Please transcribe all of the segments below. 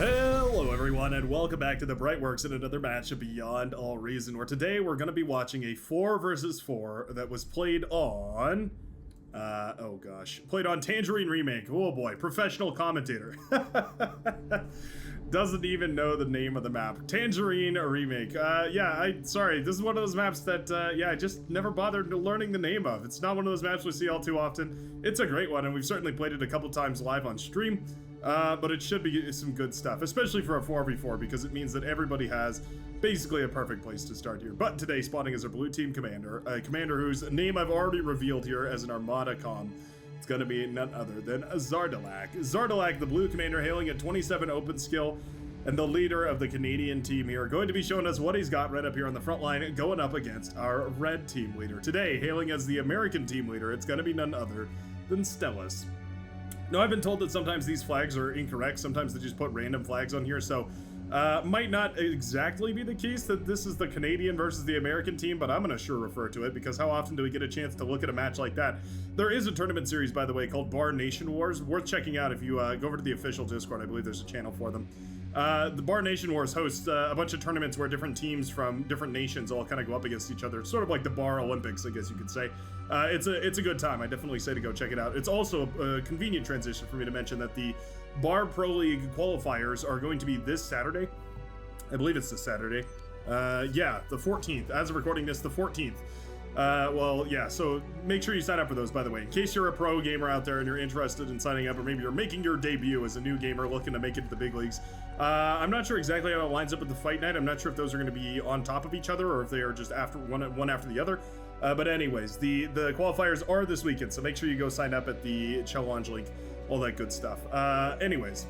Hello everyone and welcome back to the Brightworks in another match of Beyond All Reason, where today we're going to be watching a 4 versus 4 that was played on, played on Tangerine Remake. Oh boy, professional commentator. Doesn't even know the name of the map. Tangerine Remake. Sorry, this is one of those maps that, I just never bothered learning the name of. It's not one of those maps we see all too often. It's a great one, and we've certainly played it a couple times live on stream. But it should be some good stuff, especially for a 4v4, because it means that everybody has basically a perfect place to start here. But today, spawning as our blue team commander, a commander whose name I've already revealed here as an Armada comm. It's going to be none other than Zardalak. Zardalak, the blue commander, hailing at 27 open skill, and the leader of the Canadian team here, going to be showing us what he's got right up here on the front line, going up against our red team leader. Today, hailing as the American team leader, it's going to be none other than Stellas. Now, I've been told that sometimes these flags are incorrect. Sometimes they just put random flags on here, so might not exactly be the case that this is the Canadian versus the American team, but I'm going to sure refer to it, because how often do we get a chance to look at a match like that? There is a tournament series, by the way, called Bar Nation Wars. Worth checking out if you go over to the official Discord. I believe there's a channel for them. The Bar Nation Wars hosts a bunch of tournaments where different teams from different nations all kind of go up against each other, sort of like the Bar Olympics, I guess you could say. It's a good time. I definitely say to go check it out. It's also a convenient transition for me to mention that the Bar Pro League qualifiers are going to be this Saturday. I believe it's this Saturday. Yeah, the 14th. As of recording this, the 14th. So make sure you sign up for those, by the way. In case you're a pro gamer out there and you're interested in signing up, or maybe you're making your debut as a new gamer looking to make it to the big leagues. I'm not sure exactly how it lines up with the fight night. I'm not sure if those are going to be on top of each other or if they are just after one after the other. But anyways, the qualifiers are this weekend, so make sure you go sign up at the challenge link, all that good stuff. Anyways,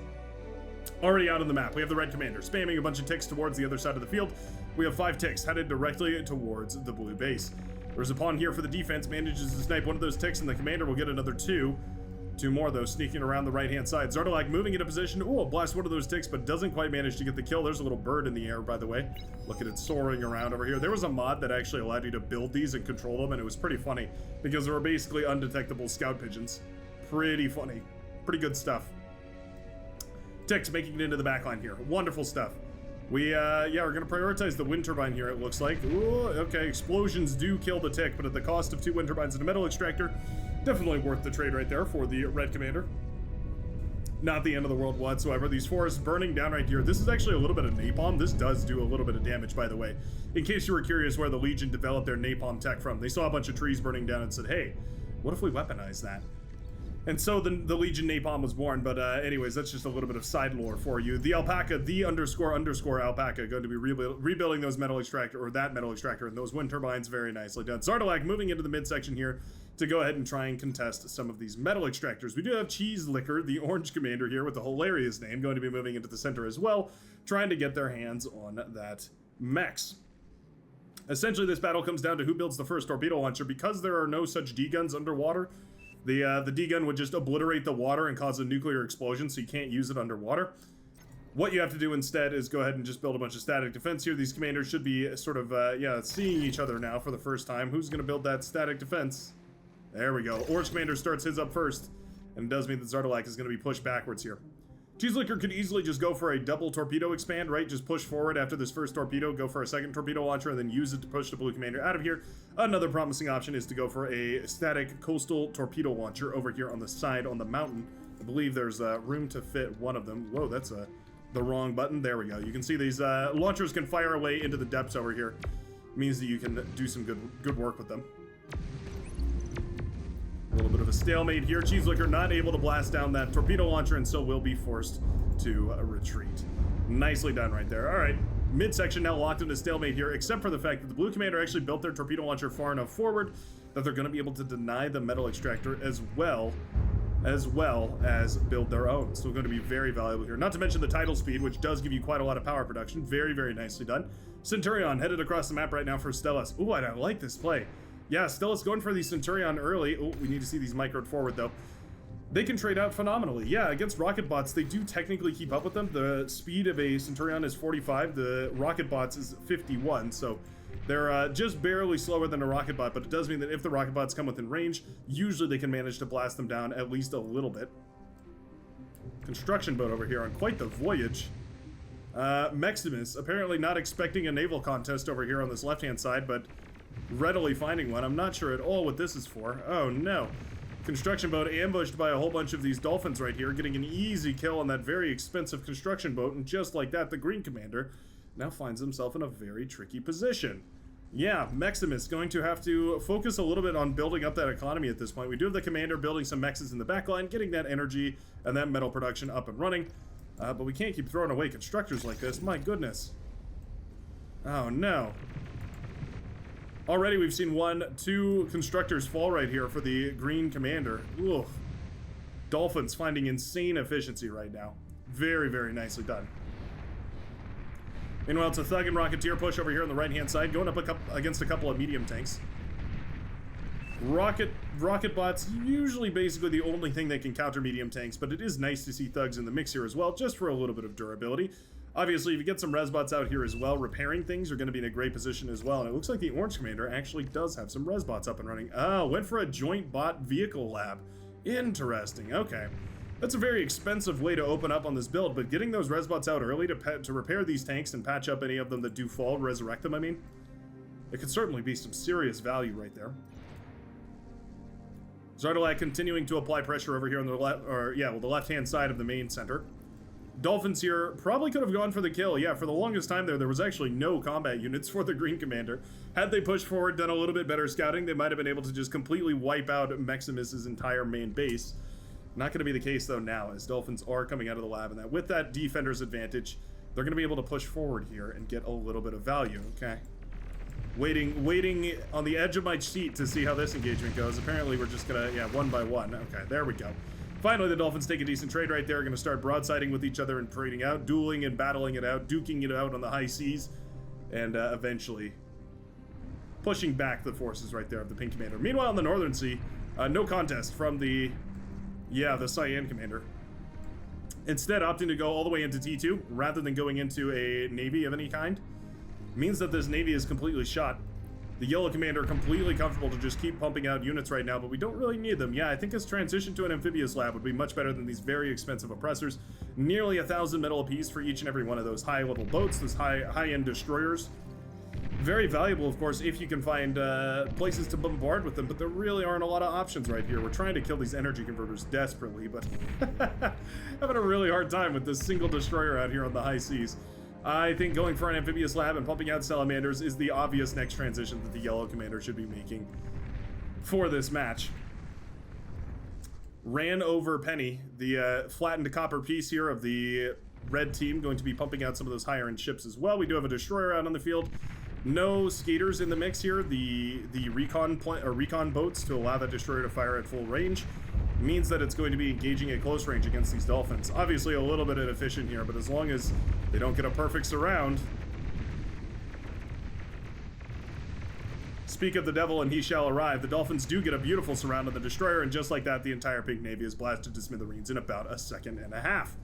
already out on the map, we have the red commander spamming a bunch of ticks towards the other side of the field. We have 5 ticks headed directly towards the blue base. There's a pawn here for the defense, manages to snipe one of those ticks, and the commander will get another 2. 2 more, though, sneaking around the right-hand side. Zardalak moving into position. Ooh, blast one of those ticks, but doesn't quite manage to get the kill. There's a little bird in the air, by the way. Look at it soaring around over here. There was a mod that actually allowed you to build these and control them, and it was pretty funny, because they were basically undetectable scout pigeons. Pretty funny. Pretty good stuff. Ticks making it into the back line here. Wonderful stuff. We're going to prioritize the wind turbine here, it looks like. Ooh, okay, explosions do kill the tick, but at the cost of 2 wind turbines and a metal extractor, definitely worth the trade right there for the red commander. Not the end of the world whatsoever. These forests burning down right here. This is actually a little bit of napalm. This does do a little bit of damage, by the way. In case you were curious where the Legion developed their napalm tech from, they saw a bunch of trees burning down and said, hey, what if we weaponize that? And so the Legion napalm was born, but anyways, that's just a little bit of side lore for you. The alpaca, the __ alpaca, going to be rebuilding those metal extractor, or that metal extractor, and those wind turbines. Very nicely done. Zardalak moving into the midsection here to go ahead and try and contest some of these metal extractors. We do have Cheese Liquor, the orange commander here with a hilarious name, going to be moving into the center as well, trying to get their hands on that mechs. Essentially, this battle comes down to who builds the first torpedo launcher. Because there are no such D-guns underwater, the D-gun would just obliterate the water and cause a nuclear explosion, so you can't use it underwater. What you have to do instead is go ahead and just build a bunch of static defense here. These commanders should be sort of, seeing each other now for the first time. Who's going to build that static defense? There we go. Orange commander starts his up first, and it does mean that Zardalak is going to be pushed backwards here. Cheese Liquor could easily just go for a double torpedo expand, right? Just push forward after this first torpedo, go for a second torpedo launcher, and then use it to push the blue commander out of here. Another promising option is to go for a static coastal torpedo launcher over here on the side on the mountain. I believe there's room to fit one of them. Whoa, that's the wrong button. There we go. You can see these launchers can fire away into the depths over here. It means that you can do some good work with them. A little bit of a stalemate here. Cheese Liquor not able to blast down that torpedo launcher, and so will be forced to retreat. Nicely done right there. All right, midsection now locked into stalemate here, except for the fact that the blue commander actually built their torpedo launcher far enough forward that they're going to be able to deny the metal extractor as well as build their own. So going to be very valuable here. Not to mention the tidal speed, which does give you quite a lot of power production. Very, very nicely done. Centurion headed across the map right now for Stellas. Ooh, I like this play. Yeah, Stellas going for the Centurion early. Oh, we need to see these microed forward, though. They can trade out phenomenally. Yeah, against rocket bots, they do technically keep up with them. The speed of a Centurion is 45. The rocket bots is 51, so they're just barely slower than a rocket bot, but it does mean that if the rocket bots come within range, usually they can manage to blast them down at least a little bit. Construction boat over here on quite the voyage. Maximus, apparently not expecting a naval contest over here on this left-hand side, but readily finding one. I'm not sure at all what this is for. Oh, no. Construction boat ambushed by a whole bunch of these dolphins right here, getting an easy kill on that very expensive construction boat, and just like that, the Green Commander now finds himself in a very tricky position. Yeah, Maximus going to have to focus a little bit on building up that economy at this point. We do have the Commander building some mexes in the backline, getting that energy and that metal production up and running. But we can't keep throwing away constructors like this. My goodness. Oh, no. Already we've seen 2 constructors fall right here for the Green Commander. Oof. Dolphins finding insane efficiency right now. Very, very nicely done. Meanwhile, it's a Thug and Rocketeer push over here on the right-hand side, going up against a couple of medium tanks. Rocket bots, usually basically the only thing that can counter medium tanks, but it is nice to see Thugs in the mix here as well, just for a little bit of durability. Obviously, if you get some res bots out here as well, repairing things are going to be in a great position as well. And it looks like the Orange Commander actually does have some res bots up and running. Oh, went for a joint bot vehicle lab. Interesting. Okay. That's a very expensive way to open up on this build, but getting those res bots out early to repair these tanks and patch up any of them that do fall, resurrect them, I mean, it could certainly be some serious value right there. Zardelak continuing to apply pressure over here on the the left-hand side of the main center. Dolphins here probably could have gone for the kill. Yeah, for the longest time there was actually no combat units for the Green Commander. Had they pushed forward, done a little bit better scouting, they might have been able to just completely wipe out Maximus's entire main base. Not going to be the case, though, now, as Dolphins are coming out of the lab, and that with that defender's advantage, they're going to be able to push forward here and get a little bit of value, okay? Waiting on the edge of my seat to see how this engagement goes. Apparently, we're just going to, yeah, one by one. Okay, there we go. Finally, the Dolphins take a decent trade right there. Going to start broadsiding with each other and trading out, dueling and battling it out, duking it out on the high seas, and eventually pushing back the forces right there of the Pink Commander. Meanwhile, on the Northern Sea, no contest from the Cyan Commander. Instead, opting to go all the way into T2 rather than going into a Navy of any kind means that this Navy is completely shot. The Yellow Commander completely comfortable to just keep pumping out units right now, but we don't really need them. Yeah, I think his transition to an amphibious lab would be much better than these very expensive oppressors. Nearly 1,000 metal apiece for each and every one of those high-level boats, those high-end destroyers. Very valuable, of course, if you can find places to bombard with them, but there really aren't a lot of options right here. We're trying to kill these energy converters desperately, but having a really hard time with this single destroyer out here on the high seas. I think going for an amphibious lab and pumping out salamanders is the obvious next transition that the Yellow Commander should be making for this match. Ran over Penny, the flattened copper piece here of the red team, going to be pumping out some of those higher-end ships as well. We do have a destroyer out on the field. No skaters in the mix here. The recon boats to allow that destroyer to fire at full range means that it's going to be engaging at close range against these Dolphins. Obviously a little bit inefficient here, but as long as they don't get a perfect surround. Speak of the devil and he shall arrive. The Dolphins do get a beautiful surround on the destroyer, and just like that, the entire Pink Navy is blasted to smithereens in about a second and a half.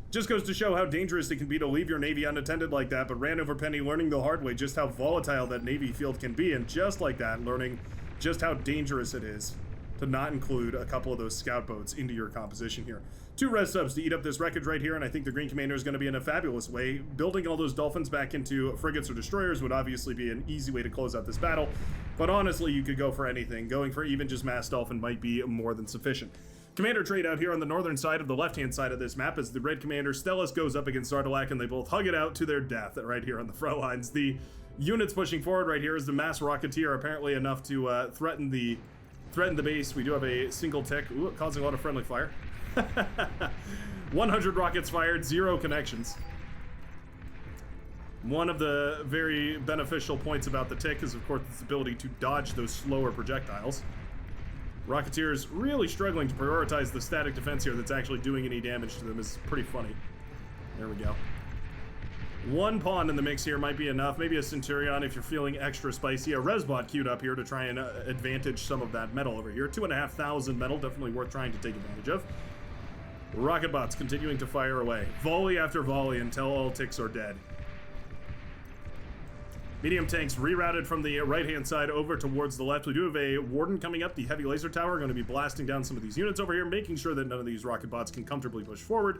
Just goes to show how dangerous it can be to leave your Navy unattended like that, but ran over Penny, learning the hard way just how volatile that Navy field can be, and just like that, learning just how dangerous it is to not include a couple of those scout boats into your composition here. 2 res subs to eat up this wreckage right here, and I think the Green Commander is going to be in a fabulous way. Building all those Dolphins back into frigates or destroyers would obviously be an easy way to close out this battle, but honestly, you could go for anything. Going for even just mass Dolphin might be more than sufficient. Commander trade out here on the northern side of the left-hand side of this map as the Red Commander Stellus goes up against Zardelak, and they both hug it out to their death right here on the front lines. The units pushing forward right here is the Mass Rocketeer, apparently enough to threaten the base. We do have a single tick, causing a lot of friendly fire. 100 rockets fired, 0 connections. One of the very beneficial points about the tick is, of course, its ability to dodge those slower projectiles. Rocketeers really struggling to prioritize the static defense here that's actually doing any damage to them is pretty funny. There we go. 1 pawn in the mix here might be enough. Maybe a Centurion if you're feeling extra spicy. A Resbot queued up here to try and advantage some of that metal over here. 2,500 metal, definitely worth trying to take advantage of. Rocket bots continuing to fire away. Volley after volley until all ticks are dead. Medium tanks rerouted from the right-hand side over towards the left. We do have a Warden coming up, the heavy laser tower, going to be blasting down some of these units over here, making sure that none of these rocket bots can comfortably push forward.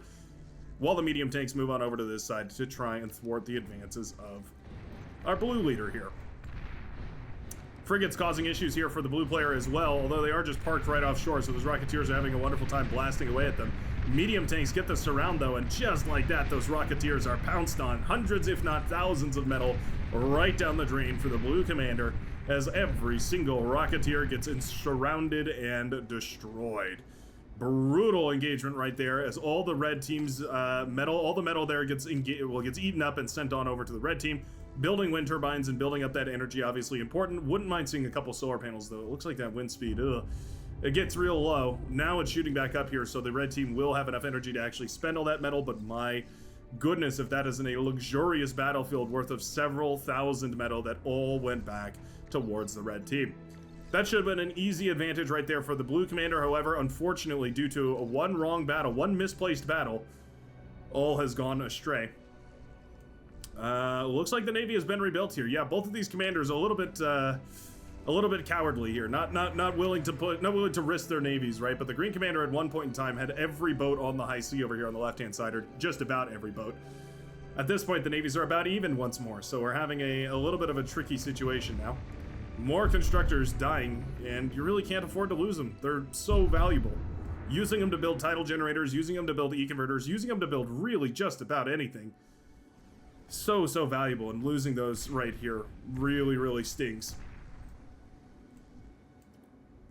while the medium tanks move on over to this side to try and thwart the advances of our blue leader here. Frigates causing issues here for the blue player as well, although they are just parked right offshore, so those Rocketeers are having a wonderful time blasting away at them. Medium tanks get the surround, though, and just like that, those Rocketeers are pounced on. Hundreds, if not thousands, of metal right down the drain for the blue commander, as every single Rocketeer gets surrounded and destroyed. Brutal engagement right there, as all the red team's all the metal there gets eaten up and sent on over to the red team. Building wind turbines and building up that energy, obviously important. Wouldn't mind seeing a couple solar panels, though. It looks like that wind speed, it gets real low. Now it's shooting back up here, so the red team will have enough energy to actually spend all that metal, but my goodness, if that isn't a luxurious battlefield worth of several thousand metal that all went back towards the red team. That should have been an easy advantage right there for the blue commander. However, unfortunately, due to one wrong battle, one misplaced battle, all has gone astray. Looks like the Navy has been rebuilt here. Yeah, both of these commanders a little bit cowardly here. Not willing to risk their navies, right? But the Green Commander at one point in time had every boat on the high sea over here on the left-hand side, or just about every boat. At this point, the navies are about even once more, so we're having a little bit of a tricky situation now. More constructors dying, and you really can't afford to lose them. They're so valuable. Using them to build tidal generators, using them to build E-converters, using them to build really just about anything. So valuable, and losing those right here really stings.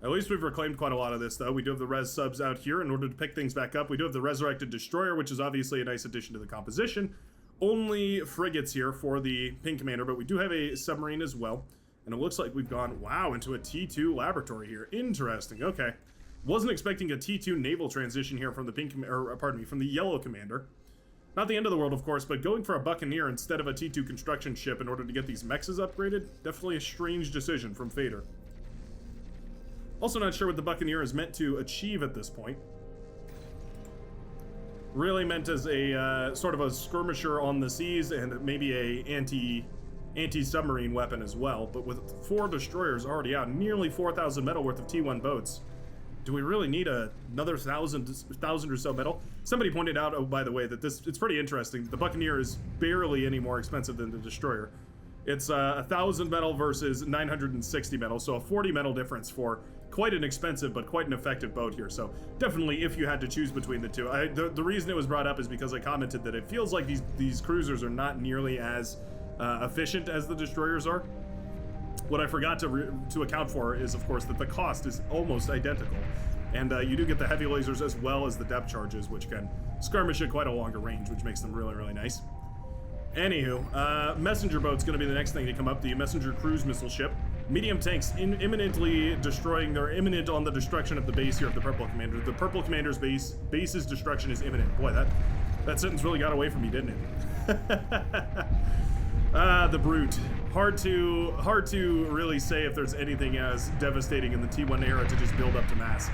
At least we've reclaimed quite a lot of this, though. We do have the res subs out here in order to pick things back up. We do have the resurrected destroyer, which is obviously a nice addition to the composition. Only frigates here for the pink commander, but we do have a submarine as well. And it looks like we've gone, wow, into a T2 laboratory here. Interesting, okay. Wasn't expecting a T2 naval transition here from the from the yellow commander. Not the end of the world, of course, but going for a Buccaneer instead of a T2 construction ship in order to get these mexes upgraded, definitely a strange decision from Fader. Also not sure what the Buccaneer is meant to achieve at this point. Really meant as a sort of a skirmisher on the seas and maybe a anti-submarine weapon as well, but with 4 destroyers already out, nearly 4,000 metal worth of T1 boats. Do we really need another 1,000 or so metal? Somebody pointed out, oh, by the way, that it's pretty interesting. The Buccaneer is barely any more expensive than the Destroyer. It's 1,000 metal versus 960 metal, so a 40 metal difference for quite an expensive but quite an effective boat here. So definitely, if you had to choose between the two, the reason it was brought up is because I commented that it feels like these cruisers are not nearly as efficient as the Destroyers are. What I forgot to account for is, of course, that the cost is almost identical. And you do get the heavy lasers as well as the depth charges, which can skirmish at quite a longer range, which makes them really nice. Anywho, messenger boat's going to be the next thing to come up, the messenger cruise missile ship. Medium tanks imminently destroying, they're imminent on the destruction of the base here of the purple commander. The purple commander's base's destruction is imminent. Boy, that sentence really got away from me, didn't it? The brute. Hard to really say if there's anything as devastating in the T1 era to just build up to mass.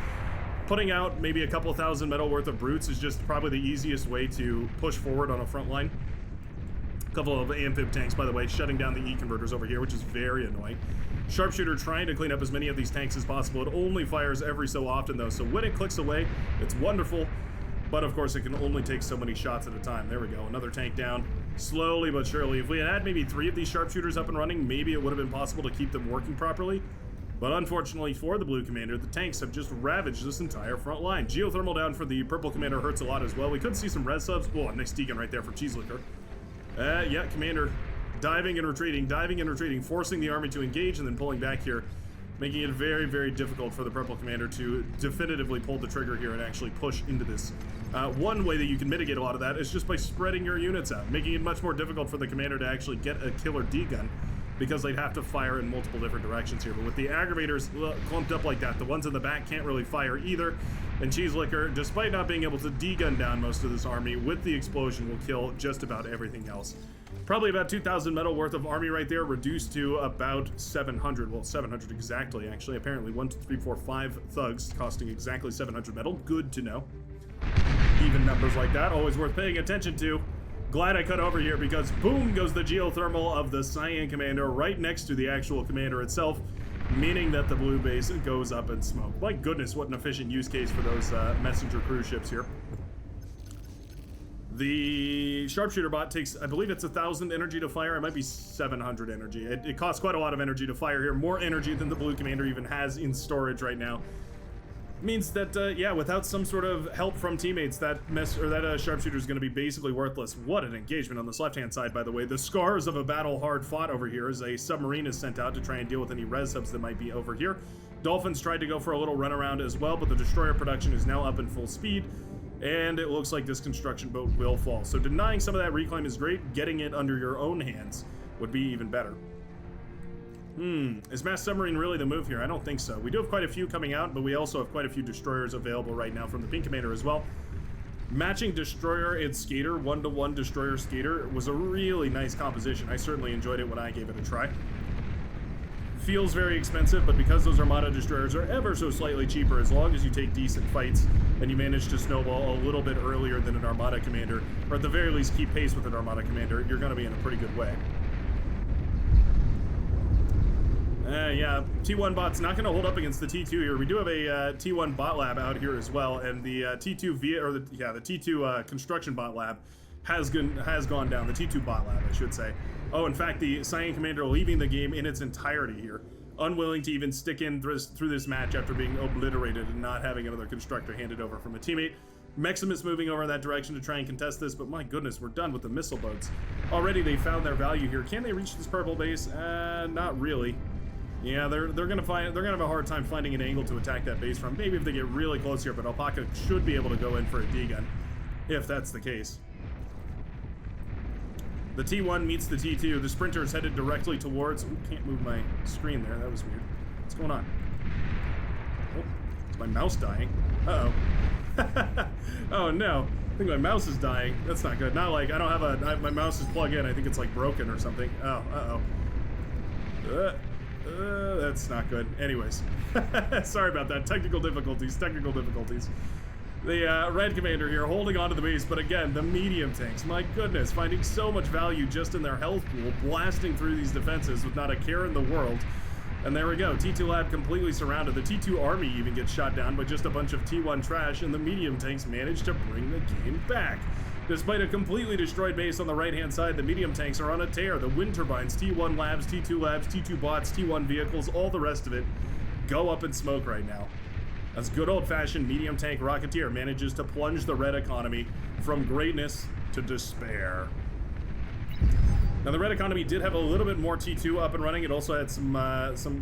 Putting out maybe a couple thousand metal worth of brutes is just probably the easiest way to push forward on a front line. A couple of amphib tanks, by the way, shutting down the E-converters over here, which is very annoying. Sharpshooter trying to clean up as many of these tanks as possible. It only fires every so often, though, so when it clicks away, it's wonderful. But, of course, it can only take so many shots at a time. There we go. Another tank down. Slowly but surely. If we had maybe 3 of these sharpshooters up and running, maybe it would have been possible to keep them working properly. But unfortunately for the blue commander, the tanks have just ravaged this entire front line. Geothermal down for the purple commander hurts a lot as well. We could see some res subs. Oh, nice deacon right there from Cheeselicker. Yeah, commander diving and retreating, forcing the army to engage and then pulling back here, making it very difficult for the purple commander to definitively pull the trigger here and actually push into this. One way that you can mitigate a lot of that is just by spreading your units out, making it much more difficult for the commander to actually get a killer D-gun, because they'd have to fire in multiple different directions here. But with the aggravators clumped up like that, the ones in the back can't really fire either. And Cheeselicker, despite not being able to D-gun down most of this army, with the explosion will kill just about everything else. Probably about 2,000 metal worth of army right there, reduced to about 700. Well, 700 exactly, actually. Apparently 1, 2, 3, 4, 5 thugs costing exactly 700 metal. Good to know. Even numbers like that, always worth paying attention to. Glad I cut over here because boom goes the geothermal of the Cyan Commander right next to the actual commander itself, meaning that the blue base goes up in smoke. My goodness, what an efficient use case for those messenger cruise ships here. The sharpshooter bot takes, I believe it's 1,000 energy to fire. It might be 700 energy. It costs quite a lot of energy to fire here. More energy than the blue commander even has in storage right now. Means that, yeah, without some sort of help from teammates, that sharpshooter is going to be basically worthless. What an engagement on this left-hand side, by the way. The scars of a battle hard fought over here as a submarine is sent out to try and deal with any res subs that might be over here. Dolphins tried to go for a little runaround as well, but the destroyer production is now up in full speed. And it looks like this construction boat will fall. So denying some of that reclaim is great. Getting it under your own hands would be even better. Is mass submarine really the move here? I don't think so. We do have quite a few coming out, but we also have quite a few destroyers available right now from the pink commander as well. Matching destroyer and skater, 1-to-1 destroyer skater, was a really nice composition. I certainly enjoyed it when I gave it a try. Feels very expensive, but because those Armada destroyers are ever so slightly cheaper, as long as you take decent fights and you manage to snowball a little bit earlier than an Armada commander, or at the very least keep pace with an Armada commander, you're going to be in a pretty good way. Yeah, T1 bot's not going to hold up against the T2 here. We do have a T1 bot lab out here as well, and the T2 the T2 construction bot lab has gone down. The T2 bot lab, I should say. Oh, in fact, the Cyan commander leaving the game in its entirety here, unwilling to even stick in through this match after being obliterated and not having another constructor handed over from a teammate. Maximus moving over in that direction to try and contest this, but my goodness, we're done with the missile boats. Already they found their value here. Can they reach this purple base? Not really. Yeah, they're gonna have a hard time finding an angle to attack that base from. Maybe if they get really close here, but Alpaca should be able to go in for a D-gun, if that's the case. The T1 meets the T2. The sprinter is headed directly towards... Ooh, can't move my screen there. That was weird. What's going on? Oh, is my mouse dying? Uh-oh. Oh, no. I think my mouse is dying. That's not good. Not like... I don't have my mouse is plugged in. I think it's, like, broken or something. Oh, uh-oh. That's not good. Anyways. Sorry about that. Technical difficulties. The red commander here holding onto the base, but again, the medium tanks, my goodness, finding so much value just in their health pool, blasting through these defenses with not a care in the world. And there we go, T2 lab completely surrounded. The T2 army even gets shot down by just a bunch of T1 trash, and the medium tanks manage to bring the game back. Despite a completely destroyed base on the right-hand side, the medium tanks are on a tear. The wind turbines, T1 labs, T2 bots, T1 vehicles, all the rest of it go up in smoke right now. As good old-fashioned medium tank Rocketeer manages to plunge the red economy from greatness to despair. Now, the red economy did have a little bit more T2 up and running. It also had some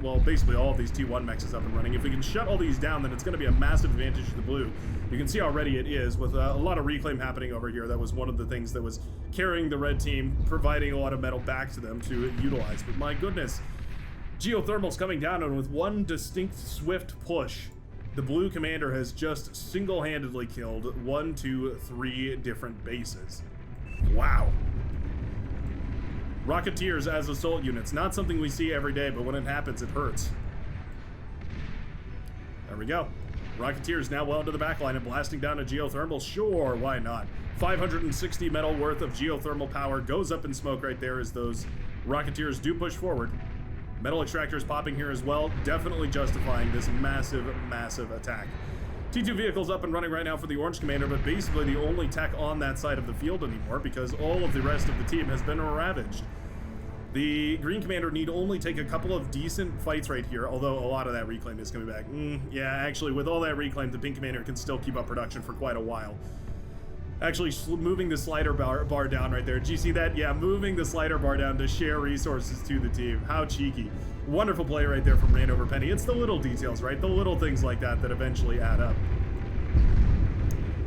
well, basically all of these T1 mechs is up and running. If we can shut all these down, then it's going to be a massive advantage to the blue. You can see already it is, with a lot of reclaim happening over here. That was one of the things that was carrying the red team, providing a lot of metal back to them to utilize. But my goodness, geothermal's coming down, and with one distinct swift push, the blue commander has just single-handedly killed 1, 2, 3 different bases. Wow. Rocketeers as assault units. Not something we see every day, but when it happens, it hurts. There we go. Rocketeers now well into the backline and blasting down a geothermal. Sure, why not? 560 metal worth of geothermal power goes up in smoke right there as those Rocketeers do push forward. Metal extractors popping here as well, definitely justifying this massive, massive attack. T2 vehicles up and running right now for the Orange Commander, but basically the only tech on that side of the field anymore because all of the rest of the team has been ravaged. The Green Commander need only take a couple of decent fights right here, although a lot of that reclaim is coming back. Yeah, actually, with all that reclaim, the Pink Commander can still keep up production for quite a while. Actually, moving the slider bar down right there. Did you see that? Yeah, moving the slider bar down to share resources to the team. How cheeky. Wonderful play right there from Randover Penny. It's the little details, right? The little things like that that eventually add up.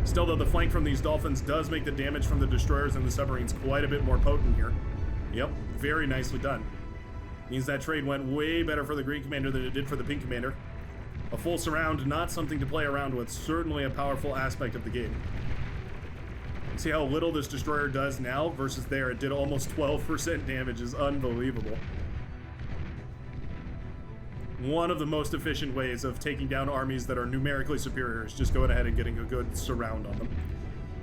Still, though, the flank from these Dolphins does make the damage from the destroyers and the submarines quite a bit more potent here. Yep, very nicely done. Means that trade went way better for the Green Commander than it did for the Pink Commander. A full surround, not something to play around with. Certainly a powerful aspect of the game. See how little this destroyer does now versus there. It did almost 12% damage. Is unbelievable. One of the most efficient ways of taking down armies that are numerically superior is just going ahead and getting a good surround on them.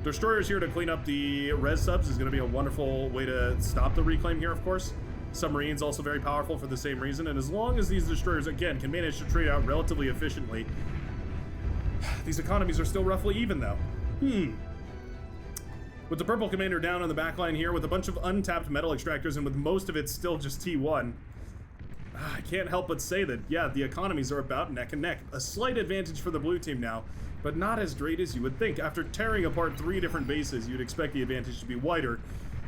Destroyers here to clean up the res subs is going to be a wonderful way to stop the reclaim here, of course. Submarines also very powerful for the same reason, and as long as these destroyers, again, can manage to trade out relatively efficiently, these economies are still roughly even, though. With the purple commander down on the backline here, with a bunch of untapped metal extractors, and with most of it still just T1, I can't help but say that, yeah, the economies are about neck and neck. A slight advantage for the blue team now, but not as great as you would think. After tearing apart 3 different bases, you'd expect the advantage to be wider.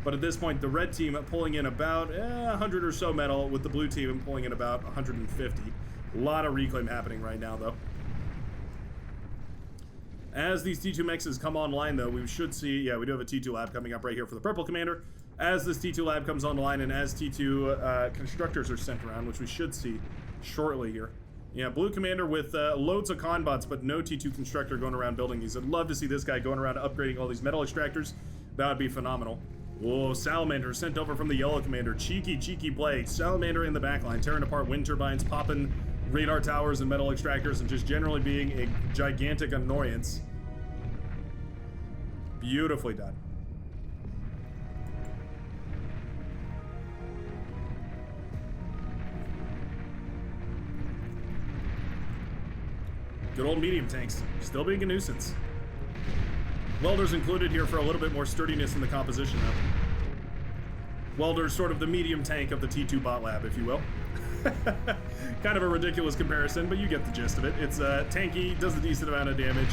But at this point, the red team pulling in about 100 or so metal, with the blue team pulling in about 150. A lot of reclaim happening right now, though. As these T2 mexes come online, though, we should see, yeah, we do have a T2 lab coming up right here for the purple commander. As this T2 lab comes online and as T2 constructors are sent around, which we should see shortly here. Yeah, blue commander with loads of con bots, but no T2 constructor going around building these. I'd love to see this guy going around upgrading all these metal extractors. That would be phenomenal. Whoa, Salamander sent over from the yellow commander. Cheeky, cheeky play. Salamander in the backline, tearing apart wind turbines, popping radar towers and metal extractors, and just generally being a gigantic annoyance. Beautifully done. Good old medium tanks, still being a nuisance. Welders included here for a little bit more sturdiness in the composition, though. Welder's sort of the medium tank of the T2 bot lab, if you will. Kind of a ridiculous comparison, but you get the gist of it. It's tanky, does a decent amount of damage.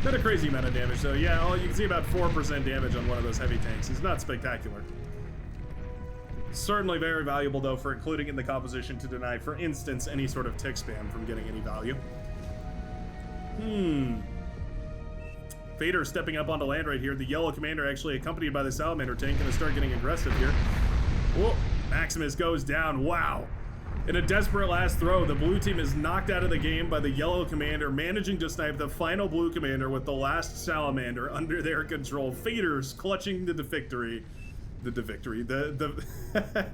Not a crazy amount of damage, so yeah, you can see about 4% damage on one of those heavy tanks. It's not spectacular. Certainly very valuable, though, for including in the composition to deny, for instance, any sort of tick spam from getting any value. Fader stepping up onto land right here. The yellow commander actually accompanied by the salamander tank gonna start getting aggressive here. Whoa, Maximus goes down. Wow. In a desperate last throw, the blue team is knocked out of the game by the yellow commander, managing to snipe the final blue commander with the last salamander under their control. Fader's clutching the victory. The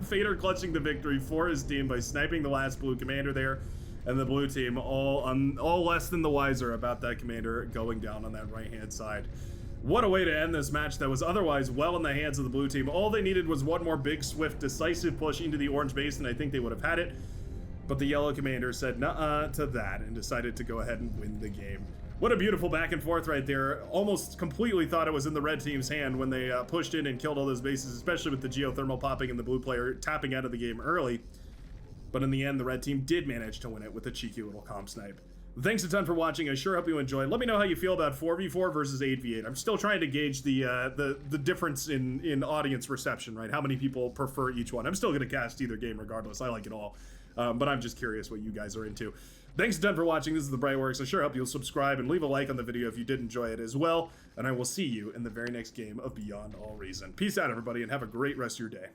Fader clutching the victory for his team by sniping the last blue commander there. And the blue team all less than the wiser about that commander going down on that right-hand side. What a way to end this match that was otherwise well in the hands of the blue team. All they needed was one more big, swift, decisive push into the orange base, and I think they would have had it. But the yellow commander said nuh-uh to that and decided to go ahead and win the game. What a beautiful back and forth right there. Almost completely thought it was in the red team's hand when they pushed in and killed all those bases, especially with the geothermal popping and the blue player tapping out of the game early. But in the end, the red team did manage to win it with a cheeky little comp snipe. Thanks a ton for watching. I sure hope you enjoyed. Let me know how you feel about 4v4 versus 8v8. I'm still trying to gauge the difference in audience reception, right? How many people prefer each one. I'm still going to cast either game regardless. I like it all. But I'm just curious what you guys are into. Thanks a ton for watching. This is The Brightworks. I sure hope you'll subscribe and leave a like on the video if you did enjoy it as well. And I will see you in the very next game of Beyond All Reason. Peace out, everybody, and have a great rest of your day.